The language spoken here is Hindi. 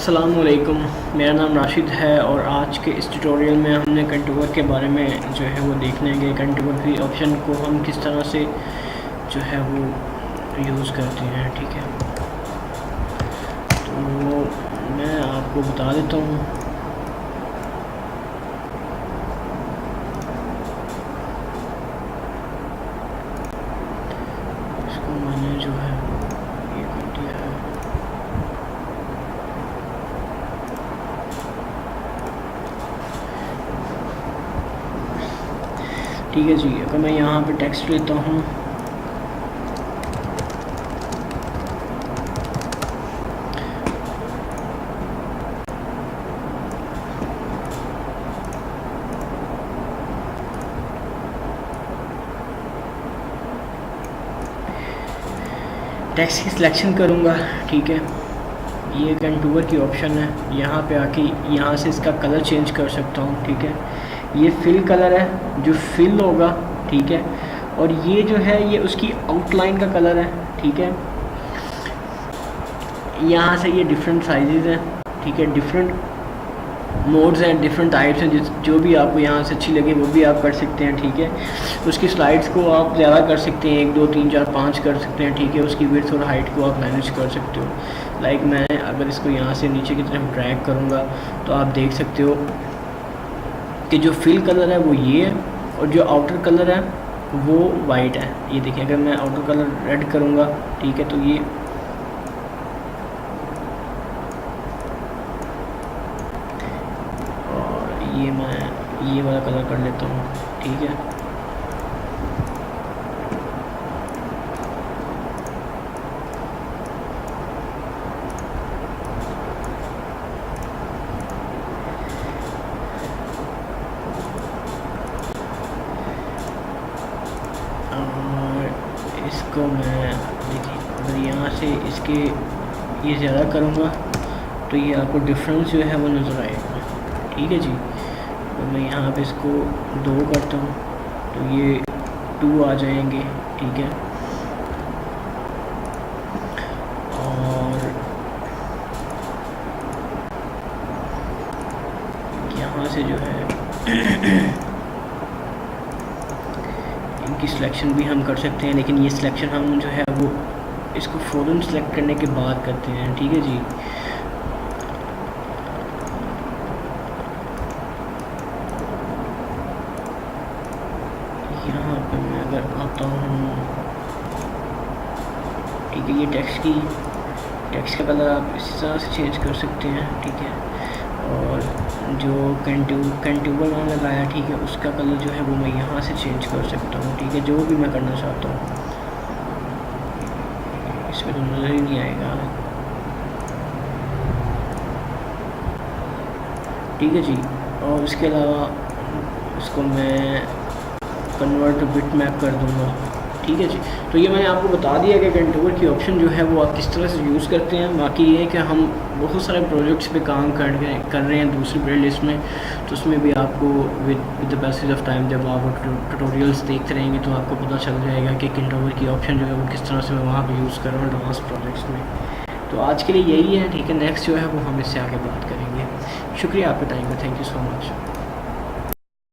अस्सलामुअलैकुम, मेरा नाम राशिद है और आज के इस ट्यूटोरियल में हमने कंटूर के बारे में जो है वो देखेंगे। कंटूर की ऑप्शन को हम किस तरह से जो है वो यूज़ करते हैं। ठीक है, तो मैं आपको बता देता हूँ। इसको मैंने जो है ये कर दिया है। ठीक है जी, अगर मैं यहाँ पे टेक्स्ट लेता हूँ टेक्स्ट की सिलेक्शन करूँगा। ठीक है, ये कंटूर की ऑप्शन है। यहाँ पे आके यहाँ से इसका कलर चेंज कर सकता हूँ। ठीक है, ये फिल कलर है जो फिल होगा। ठीक है, और ये जो है ये उसकी आउटलाइन का कलर है। ठीक है, यहाँ से ये डिफरेंट साइजेस हैं। ठीक है, डिफरेंट मोड्स हैं, डिफरेंट टाइप्स हैं। जो भी आपको यहाँ से अच्छी लगे वो भी आप कर सकते हैं। ठीक है, उसकी स्लाइड्स को आप ज़्यादा कर सकते हैं, 1 2 3 4 5 कर सकते हैं। ठीक है, उसकी विड्थ और हाइट को आप मैनेज कर सकते हो। लाइक मैं अगर इसको यहाँ से नीचे की तरफ ड्रैग करूँगा तो आप देख सकते हो कि जो फिल कलर है वो ये है और जो आउटर कलर है वो वाइट है। ये देखिए, अगर मैं आउटर कलर रेड करूँगा, ठीक है, तो ये ये मैं ये वाला कलर कर लेता हूँ। ठीक है, और इसको मैं देखिए, अगर यहाँ से इसके ये ज़्यादा करूँगा तो ये आपको डिफरेंस जो है वो नज़र आएगा। ठीक है जी, तो मैं यहाँ पे इसको 2 करता हूँ तो ये 2 आ जाएंगे। ठीक है, और यहाँ से जो है इनकी सिलेक्शन भी हम कर सकते हैं, लेकिन ये सिलेक्शन हम जो है वो इसको फ़ौरन सेलेक्ट करने के बाद करते हैं। ठीक है जी, यहाँ पर मैं अगर आता हूँ, ठीक है, ये टेक्स्ट का कलर आप इस तरह से चेंज कर सकते हैं। ठीक है, और जो कंटूर मैंने लगाया, ठीक है, उसका कलर जो है वो मैं यहाँ से चेंज कर सकता हूँ। ठीक है, जो भी मैं करना चाहता हूँ, इसमें तो नज़र ही नहीं आएगा। ठीक है जी, और इसके अलावा इसको मैं कन्वर्ट टू बिट मैप कर दूँगा। ठीक है जी, तो ये मैंने आपको बता दिया कि कंटूर की ऑप्शन जो है वो आप किस तरह से यूज़ करते हैं। बाकी ये है कि हम बहुत सारे प्रोजेक्ट्स पे काम कर रहे हैं दूसरी प्ले लिस्ट में, तो उसमें भी आपको with the passage of time जब आप ट्यूटोरियल्स देखते रहेंगे तो आपको पता चल जाएगा कि कंटूर की ऑप्शन जो है वो किस तरह से मैं वहाँ पर यूज़ कर रहा हूँ एडवांस प्रोजेक्ट्स में। तो आज के लिए यही है। ठीक है, नेक्स्ट जो है वो हम इससे आगे बात करेंगे। शुक्रिया आपके टाइम का, थैंक यू सो मच।